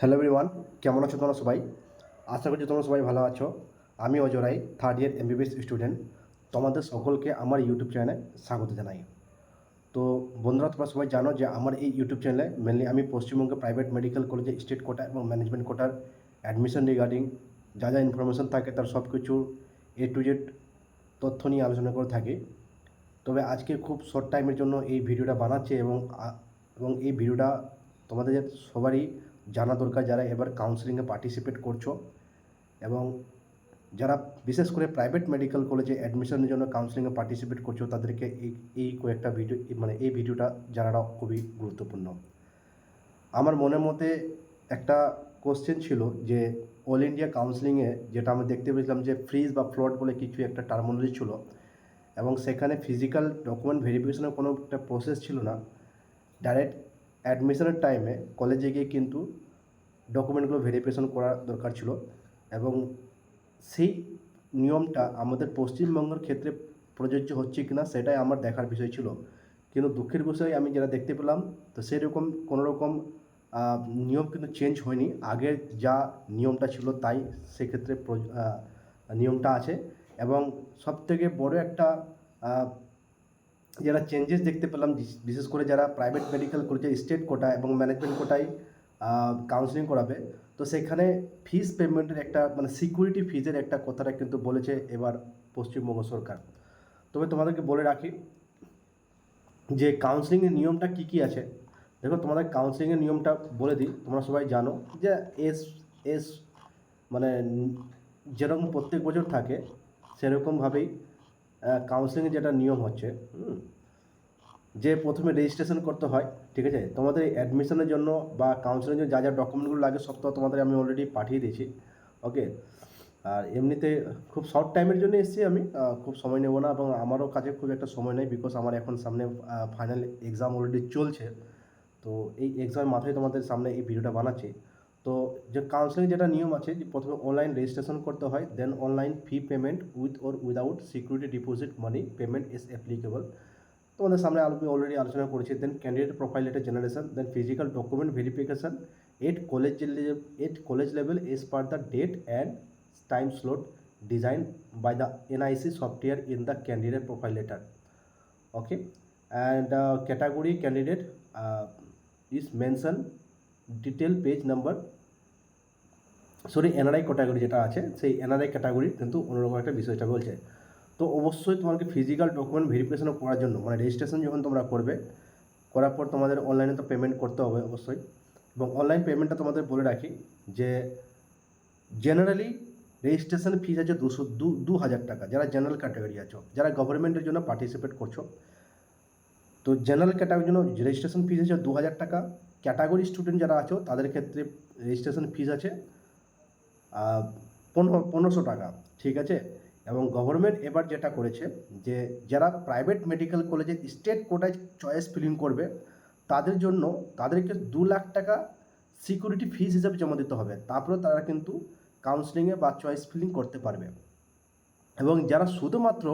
Hello everyone, কেমন আছো তোমরা সবাই? আশা করছি তোমরা সবাই ভালো আছো। আমি অজয় রায়, থার্ড ইয়ার এমবিবিএস স্টুডেন্ট। তোমাদের সকলকে আমার ইউটিউব চ্যানেলে স্বাগত জানাই। তো বন্ধুরা, তোমরা সবাই জানো যে আমার এই ইউটিউব চ্যানেলে মেনলি আমি পশ্চিমবঙ্গে প্রাইভেট মেডিকেল কলেজে স্টেট কোটা এবং ম্যানেজমেন্ট কোটার অ্যাডমিশন রিগার্ডিং যা যা ইনফরমেশন থাকে তার সব কিছু এ টু জেড তথ্য নিয়ে আলোচনা করে থাকি। তবে আজকে খুব শর্ট টাইমের জন্য এই ভিডিওটা বানাচ্ছি এবং এই ভিডিওটা তোমাদের সবারই জানা দরকার, যারা এবার কাউন্সেলিংয়ে পার্টিসিপেট করছো এবং যারা বিশেষ করে প্রাইভেট মেডিকেল কলেজে অ্যাডমিশনের জন্য কাউন্সেলিংয়ে পার্টিসিপেট করছো, তাদেরকে এই কয়েকটা ভিডিও এই ভিডিওটা জানাটা খুবই গুরুত্বপূর্ণ। আমার মনের মধ্যে একটা কোশ্চেন ছিল যে অল ইন্ডিয়া কাউন্সেলিংয়ে যেটা আমরা দেখতে পেয়েছিলাম যে ফ্রিজ বা ফ্লট বলে কিছু একটা টার্মিনোলজি ছিল এবং সেখানে ফিজিক্যাল ডকুমেন্ট ভেরিফিকেশনের কোনো একটা প্রসেস ছিল না। ডাইরেক্ট অ্যাডমিশনের টাইমে কলেজে গিয়ে কিন্তু ডকুমেন্টগুলো ভেরিফিকেশন করা দরকার ছিল এবং সেই নিয়মটা আমাদের পশ্চিমবঙ্গের ক্ষেত্রে প্রযোজ্য হচ্ছে কিনা সেটাই আমার দেখার বিষয় ছিল। কিন্তু দুঃখের বিষয় আমি যেটা দেখতে পেলাম, তো সেরকম কোনো রকম নিয়ম কিন্তু চেঞ্জ হয়নি। আগের যা নিয়মটা ছিল তাই সেক্ষেত্রে নিয়মটা আছে। এবং সবথেকে বড় একটা যারা চেঞ্জেস দেখতে পেলাম, বিশেষ করে যারা প্রাইভেট মেডিকেল কলেজে স্টেট কোটা এবং ম্যানেজমেন্ট কোটায় কাউন্সেলিং করাবে, তো সেখানে ফিস পেমেন্টের একটা সিকিউরিটি ফিজের একটা কথাটা কিন্তু বলেছে এবার পশ্চিমবঙ্গ সরকার। তবে তোমাদেরকে বলে রাখি যে কাউন্সেলিংয়ের নিয়মটা কী কী আছে। দেখো, তোমাদের কাউন্সেলিংয়ের নিয়মটা বলে দিই, তোমরা সবাই জানো যে এস এস মানে যেরকম প্রত্যেক বছর থাকে সেরকমভাবেই কাউন্সেলিংয়ের যেটা নিয়ম হচ্ছে, যে প্রথমে রেজিস্ট্রেশন করতে হয়। ঠিক আছে, তোমাদের অ্যাডমিশনের জন্য বা কাউন্সেলিংয়ের জন্য যা যা ডকুমেন্টগুলো লাগে সব তো তোমাদের আমি অলরেডি পাঠিয়ে দিয়েছি। ওকে, আর এমনিতে খুব শর্ট টাইমের জন্য এসেছি আমি, খুব সময় নেব না এবং আমারও কাছে খুব একটা সময় নেই, বিকজ আমার এখন সামনে ফাইনাল এক্সাম অলরেডি চলছে। তো এই এক্সামের মাথায় তোমাদের সামনে এই ভিডিওটা বানাচ্ছি। তো যে কাউন্সেলিং যেটা নিয়ম আছে, যে প্রথমে অনলাইন রেজিস্ট্রেশন করতে হয়, then online fee payment with or without security deposit money payment is applicable. তোমাদের সামনে আমি অলরেডি আলোচনা করেছি। Then candidate profile letter generation, then physical document verification at college level as per the date and time slot design by the NIC software in the candidate profile letter. Okay, and category candidate is mention detail page number, sorry NRI category যেটা আছে সেই NRI category কিন্তু অন্যরকম একটা বিষয়টা বলছে। তো অবশ্যই তোমাকে ফিজিক্যাল ডকুমেন্ট ভেরিফিকেশন করার জন্য রেজিস্ট্রেশন যখন তোমরা করবে, করার পর তোমাদের অনলাইনে তো পেমেন্ট করতে হবে অবশ্যই। এবং অনলাইন পেমেন্টটা তোমাদের বলে রাখি যে জেনারেলি রেজিস্ট্রেশন ফিজ আছে 2,000 টাকা, যারা জেনারেল ক্যাটাগরি আছো, যারা গভর্নমেন্টের জন্য পার্টিসিপেট করছো। তো জেনারেল ক্যাটাগরির জন্য রেজিস্ট্রেশন ফিজ আছে 2,000 টাকা। ক্যাটাগরি স্টুডেন্ট যারা আছো তাদের ক্ষেত্রে রেজিস্ট্রেশন ফিজ আছে 1500 টাকা। ঠিক আছে, এবং গভর্নমেন্ট এবার যেটা করেছে যে যারা প্রাইভেট মেডিকেল কলেজে স্টেট কোটায় চয়েস ফিলিং করবে তাদের জন্য তাদেরকে 2,00,000 টাকা সিকিউরিটি ফিজ হিসাবে জমা দিতে হবে, তারপরে তারা কিন্তু কাউন্সেলিংয়ে বা চয়েস ফিলিং করতে পারবে। এবং যারা শুধুমাত্র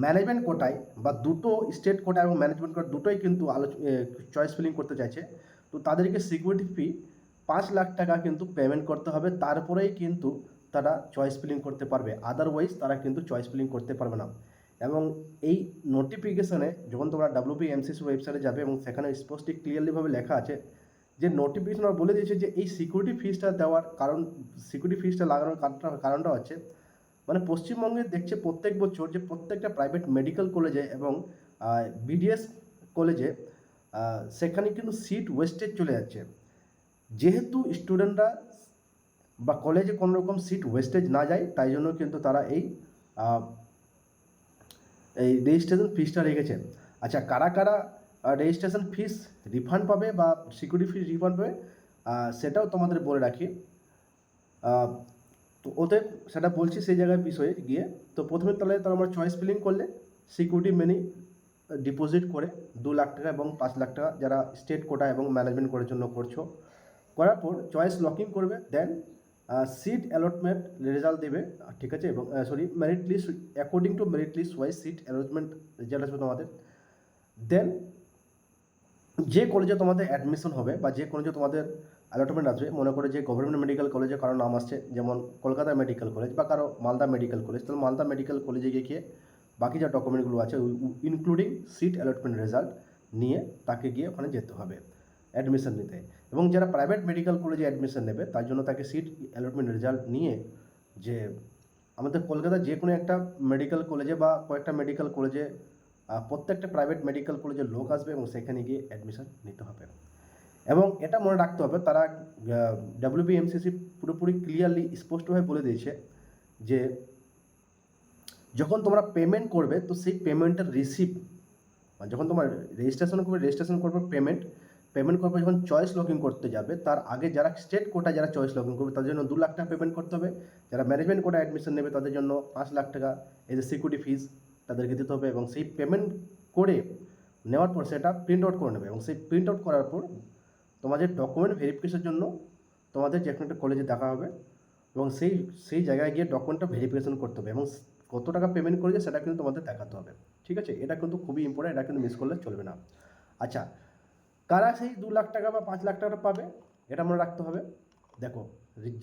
ম্যানেজমেন্ট কোটায় বা দুটো স্টেট কোটা এবং ম্যানেজমেন্ট কোটা দুটোই কিন্তু চয়েস ফিলিং করতে চাইছে, তো তাদেরকে সিকিউরিটি ফি 5,00,000 টাকা কিন্তু পেমেন্ট করতে হবে, তারপরেই কিন্তু তারা চয়েস ফিলিং করতে পারবে, আদারওয়াইজ তারা কিন্তু চয়েস ফিলিং করতে পারবে না। এবং এই নোটিফিকেশানে যখন তোমরা WPMCC ওয়েবসাইটে যাবে এবং সেখানে স্পষ্ট ক্লিয়ারলিভাবে লেখা আছে যে নোটিফিকেশন বলে দিয়েছে যে এই সিকিউরিটি ফিজটা দেওয়ার কারণ, সিকিউরিটি ফিজটা লাগানোর কারণটা হচ্ছে পশ্চিমবঙ্গে দেখছে প্রত্যেক বছর যে প্রত্যেকটা প্রাইভেট মেডিকেল কলেজে এবং বিডিএস কলেজে সেখানে কিন্তু সিট ওয়েস্টেজ চলে যাচ্ছে। যেহেতু স্টুডেন্টরা বা কলেজে কোনো রকম সিট ওয়েস্টেজ না যায়, তাই জন্য কিন্তু তারা এই রেজিস্ট্রেশন ফিজটা রেখেছে। আচ্ছা, কারা কারা রেজিস্ট্রেশন ফিস রিফান্ড পাবে বা সিকিউরিটি ফিস রিফান্ড পাবে সেটাও তোমাদের বলে রাখি। তো ওদের সেটা বলছি সেই জায়গায় বিষয়ে গিয়ে। তো প্রথমে তাহলে আমরা চয়েস ফিলিং করলে সিকিউরিটি মানি ডিপোজিট করে 2,00,000 টাকা এবং 5,00,000 টাকা যারা স্টেট কোটা এবং ম্যানেজমেন্ট কোটার জন্য করছো, করার পর চয়েস লকিং করবে, দেন সিট অ্যালটমেন্ট রেজাল্ট দেবে। ঠিক আছে, এবং merit list according to merit list wise seat allotment result আসবে তোমাদের। দেন যে কলেজে তোমাদের অ্যাডমিশন হবে বা যে কলেজে তোমাদের অ্যালটমেন্ট আসবে, মনে করে যে গভর্নমেন্ট মেডিকেল কলেজে কারো নাম আসছে, যেমন কলকাতা মেডিকেল কলেজ বা কারো মালদা মেডিকেল কলেজ, তাহলে মালদা মেডিকেল কলেজে গিয়ে বাকি যা ডকুমেন্টগুলো আছে ইনক্লুডিং সিট অ্যালটমেন্ট রেজাল্ট নিয়ে তাকে গিয়ে ওখানে যেতে হবে অ্যাডমিশন নিতে। এবং যারা প্রাইভেট মেডিকেল কলেজে অ্যাডমিশন নেবে তার জন্য তাকে সিট অ্যালটমেন্ট রেজাল্ট নিয়ে যে আমাদের কলকাতার যে কোনো একটা মেডিকেল কলেজে বা কয়েকটা মেডিকেল কলেজে প্রত্যেকটা প্রাইভেট মেডিকেল কলেজের লোক আসবে এবং সেখানে গিয়ে অ্যাডমিশন নিতে হবে। এবং এটা মনে রাখতে হবে, তারা WBMCC পুরোপুরি ক্লিয়ারলি স্পষ্টভাবে বলে দিয়েছে যে যখন তোমরা পেমেন্ট করবে তো সেই পেমেন্টের রিসিপ্ট, যখন তোমার রেজিস্ট্রেশন করবে পেমেন্ট করবে, যখন চয়েস লগইন করতে যাবে তার আগে যারা স্টেট কোটা যারা চয়েস লগইন করবে তাদের জন্য 2 লাখ টাকা পেমেন্ট করতে হবে। যারা ম্যানেজমেন্ট কোটা অ্যাডমিশন নেবে তাদের জন্য 5 লাখ টাকা এই যে সিকিউরিটি ফিজ তাদেরকে দিতে হবে। এবং সেই পেমেন্ট করে নেওয়ার পর সেটা প্রিন্ট আউট করে নেবে এবং সেই প্রিন্ট আউট করার পর তোমাদের ডকুমেন্ট ভেরিফিকেশনের জন্য তোমাদের যে কোনো একটা কলেজে দেখা হবে এবং সেই জায়গায় গিয়ে ডকুমেন্টটা ভেরিফিকেশন করতে হবে এবং কত টাকা পেমেন্ট করেছে সেটা কিন্তু তোমাদের দেখাতে হবে। ঠিক আছে, এটা কিন্তু খুবই ইম্পর্টেন্ট, এটা কিন্তু মিস করলে চলবে না। আচ্ছা, কারা সেই 2 লাখ টাকা বা 5 লাখ টাকা পাবে এটা মনে রাখতে হবে। দেখো,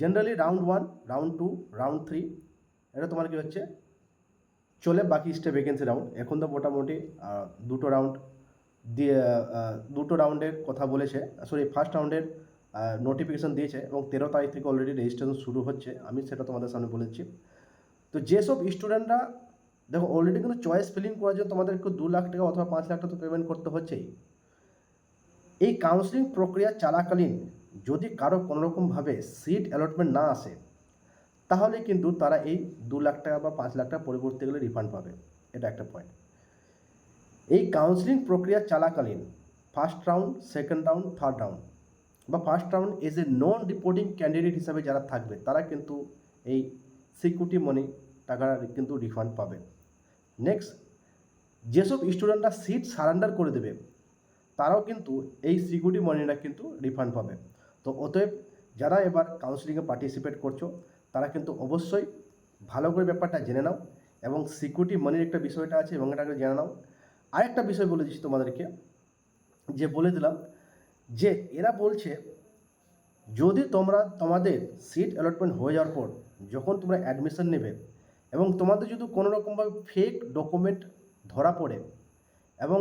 জেনারেলি রাউন্ড 1, রাউন্ড 2, রাউন্ড 3 এটা তোমার কি হচ্ছে চলে, বাকি স্টেপ ভ্যাকেন্সি রাউন্ড। এখন তো মোটামুটি দুটো রাউন্ড দিয়ে দুটো রাউন্ডের কথা বলেছে, সরি ফার্স্ট রাউন্ডের নোটিফিকেশন দিয়েছে এবং 13 তারিখ থেকে অলরেডি রেজিস্ট্রেশন শুরু হচ্ছে, আমি সেটা তোমাদের সামনে বলেছি। তো যেসব স্টুডেন্টরা দেখো অলরেডি কিন্তু চয়েস ফিলিং করার জন্য তোমাদেরকে 2 লাখ টাকা অথবা 5 লাখ টাকা তো পেমেন্ট করতে হচ্ছেই। এই কাউন্সিলিং প্রক্রিয়া চলাকালীন যদি কারো কোনোরকমভাবে সিট অ্যালটমেন্ট না আসে তাহলে কিন্তু তারা এই 2 লাখ টাকা বা 5 লাখ টাকা পরিবর্তে গেলে রিফান্ড পাবে। এটা একটা পয়েন্ট। এই কাউন্সিলিং প্রক্রিয়া চলাকালীন first round, second round, third round বা first round as a non reporting candidate হিসাবে যারা থাকবে তারা কিন্তু এই সিকিউরিটি মানি টাকাটা কিন্তু রিফান্ড পাবে। নেক্সট, যেসব স্টুডেন্টরা সিট সারেন্ডার করে দেবে তারাও কিন্তু এই সিকিউরিটি মানিটা কিন্তু রিফান্ড পাবে। তো অতএব যারা এবার কাউন্সিলিংয়ে পার্টিসিপেট করছো তারা কিন্তু অবশ্যই ভালো করে ব্যাপারটা জেনে নাও এবং সিকিউরিটি মানির একটা বিষয়টা আছে এবং এটাকে জেনে নাও। আরেকটা বিষয় বলে দিচ্ছি তোমাদেরকে, যে বলে দিলাম যে এরা বলছে যদি তোমাদের সিট অ্যালটমেন্ট হয়ে যাওয়ার পর যখন তোমরা অ্যাডমিশন নেবে এবং তোমাদের যদি কোনো রকমভাবে ফেক ডকুমেন্ট ধরা পড়ে এবং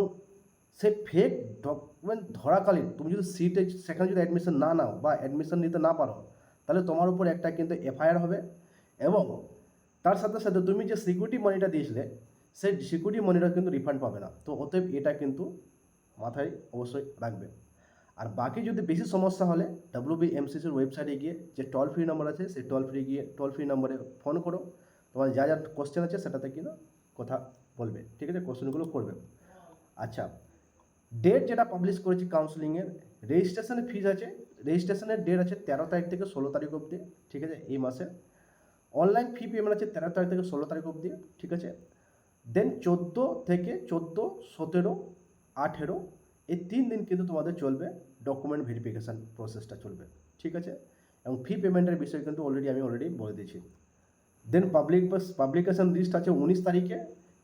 সেই ফেক ডকুমেন্ট ধরাকালীন তুমি যদি সেখানে যদি অ্যাডমিশন না নাও বা অ্যাডমিশন নিতে না পারো তাহলে তোমার উপর একটা কিন্তু এফআইআর হবে এবং তার সাথে সাথে তুমি যে সিকিউরিটি মানিটা দিয়েছিলে সেই সিকিউরিটি মানিটা কিন্তু রিফান্ড পাবে না। তো অতএব এটা কিন্তু মাথায় অবশ্যই রাখবে। আর বাকি যদি বেশি সমস্যা হলে WBMCCর ওয়েবসাইটে গিয়ে যে টোল ফ্রি নম্বর আছে সেই টোল ফ্রি নম্বরে ফোন করো, তোমার যা যা কোশ্চেন আছে সেটাতে কিন্তু কথা বলবে, ঠিক আছে, কোশ্চেনগুলো করবে। আচ্ছা, ডেট যেটা পাবলিশ করেছি কাউন্সিলিংয়ের, রেজিস্ট্রেশনের ফিজ আছে, রেজিস্ট্রেশনের ডেট আছে 13 তারিখ থেকে 16 তারিখ অবধি, ঠিক আছে, এই মাসে। অনলাইন ফি পেমেন্ট আছে 13 তারিখ থেকে 16 তারিখ অবধি, ঠিক আছে। দেন 14 থেকে 14, 17, 18 এই 3 দিন কিন্তু তোমাদের চলবে ডকুমেন্ট ভেরিফিকেশান প্রসেসটা চলবে, ঠিক আছে। এবং ফি পেমেন্টের বিষয় কিন্তু আমি অলরেডি বলে দিয়েছি। দেন পাবলিকেশন লিস্ট আছে 19 তারিখে,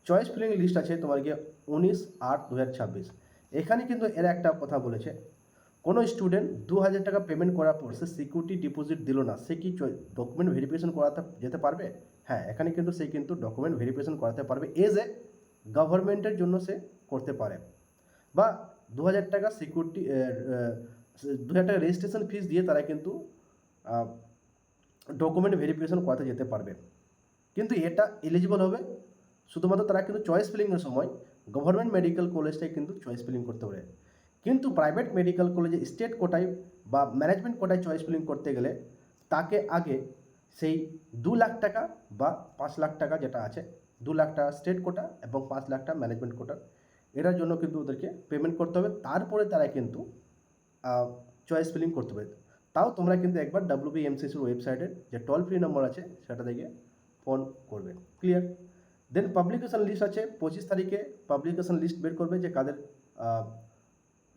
চয়েস ফিলিং লিস্ট আছে তোমার গিয়ে 19/8/2026। এখানে কিন্তু এরা একটা কথা বলেছে, কোনো স্টুডেন্ট 2000 টাকা পেমেন্ট করার পর সে সিকিউরিটি ডিপোজিট দিল না, সে কি ডকুমেন্ট ভেরিফিকেশন করাতে যেতে পারবে? হ্যাঁ, এখানে কিন্তু সে কিন্তু ডকুমেন্ট ভেরিফিকেশন করাতে পারবে, এজ এ গভর্নমেন্টের জন্য সে করতে পারে। বা 2000 টাকা সিকিউরিটি 2000 টাকা রেজিস্ট্রেশন ফিস দিয়ে তারা কিন্তু ডকুমেন্ট ভেরিফিকেশন করাতে যেতে পারবে। কিন্তু এটা এলিজিবল হবে শুধুমাত্র তারা কিন্তু চয়েস ফিলিংয়ের সময় গভর্নমেন্ট মেডিকেল কলেজটাই কিন্তু চয়েস ফিলিং করতে পারে। কিন্তু প্রাইভেট মেডিকেল কলেজে স্টেট কোটায় বা ম্যানেজমেন্ট কোটায় চয়েস ফিলিং করতে গেলে তাকে আগে সেই 2 লাখ টাকা বা 5 লাখ টাকা যেটা আছে, 2 লাখ টাকা স্টেট কোটা এবং 5 লাখ টাকা ম্যানেজমেন্ট কোটা, এটার জন্য কিন্তু ওদেরকে পেমেন্ট করতে হবে, তারপরে তারা কিন্তু চয়েস ফিলিং করতে হবে। তাও তোমরা কিন্তু একবার WBMCCর ওয়েবসাইটের যে টোল ফ্রি নম্বর আছে সেটা থেকে ফোন করবে, ক্লিয়ার। দেন পাবলিকেশন লিস্ট আছে 25 তারিখে, পাবলিকেশন লিস্ট বের করবে যে কাদের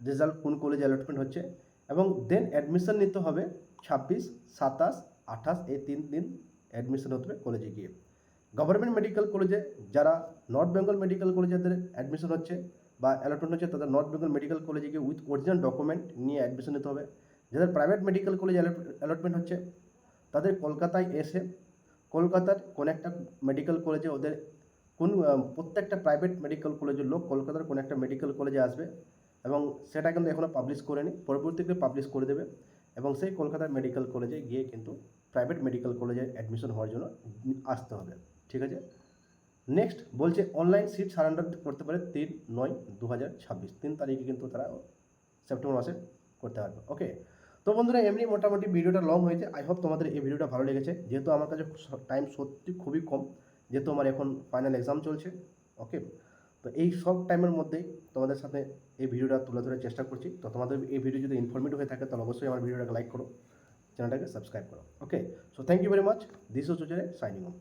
রেজাল্ট কোন কলেজে অ্যালটমেন্ট হচ্ছে। এবং দেন অ্যাডমিশন নিতে হবে 26, 27, 28 এই 3 দিন অ্যাডমিশন হতে হবে কলেজে গিয়ে। গভর্নমেন্ট মেডিকেল কলেজে যারা নর্থ বেঙ্গল মেডিকেল কলেজে যাদের অ্যাডমিশন হচ্ছে বা অ্যালটমেন্ট হচ্ছে তাদের নর্থ বেঙ্গল মেডিকেল কলেজে গিয়ে উইথ অরিজিনাল ডকুমেন্ট নিয়ে অ্যাডমিশন নিতে হবে। যাদের প্রাইভেট মেডিকেল কলেজ অ্যালটমেন্ট হচ্ছে তাদের কলকাতায় এসে কলকাতার কোন একটা মেডিকেল কলেজে ওদের প্রত্যেকটা প্রাইভেট মেডিকেল কলেজের লোক কলকাতার কোনো একটা মেডিকেল কলেজে আসবে এবং সেটা কিন্তু এখনও পাবলিশ করেনি, পরবর্তীতে পাবলিশ করে দেবে এবং সেই কলকাতার মেডিকেল কলেজে গিয়ে কিন্তু প্রাইভেট মেডিকেল কলেজে অ্যাডমিশন হওয়ার জন্য আসতে হবে। ঠিক আছে, নেক্সট বলছে অনলাইন সিট সারেন্ডার করতে পারে 3/9/2026, 3 তারিখে কিন্তু তারা সেপ্টেম্বর মাসে করতে পারবে। ওকে, তো বন্ধুরা এমনি মোটামুটি ভিডিওটা লং হয়েছে, আই হোপ তোমাদের এই ভিডিওটা ভালো লেগেছে, যেহেতু আমার কাছে টাইম সত্যি খুবই কম, যেহেতু আমার এখন ফাইনাল এক্সাম চলছে। ওকে, তো এই সব টাইমের মধ্যেই তোমাদের সাথে এই ভিডিওটা তুলে ধরার চেষ্টা করছি। তো তোমাদের এই ভিডিও যদি ইনফরমেটিভ হয়ে থাকে তাহলে অবশ্যই আমার ভিডিওটাকে লাইক করো, চ্যানেলটাকে সাবস্ক্রাইব করো। Okay, so thank you very much, this is Sujoy signing of.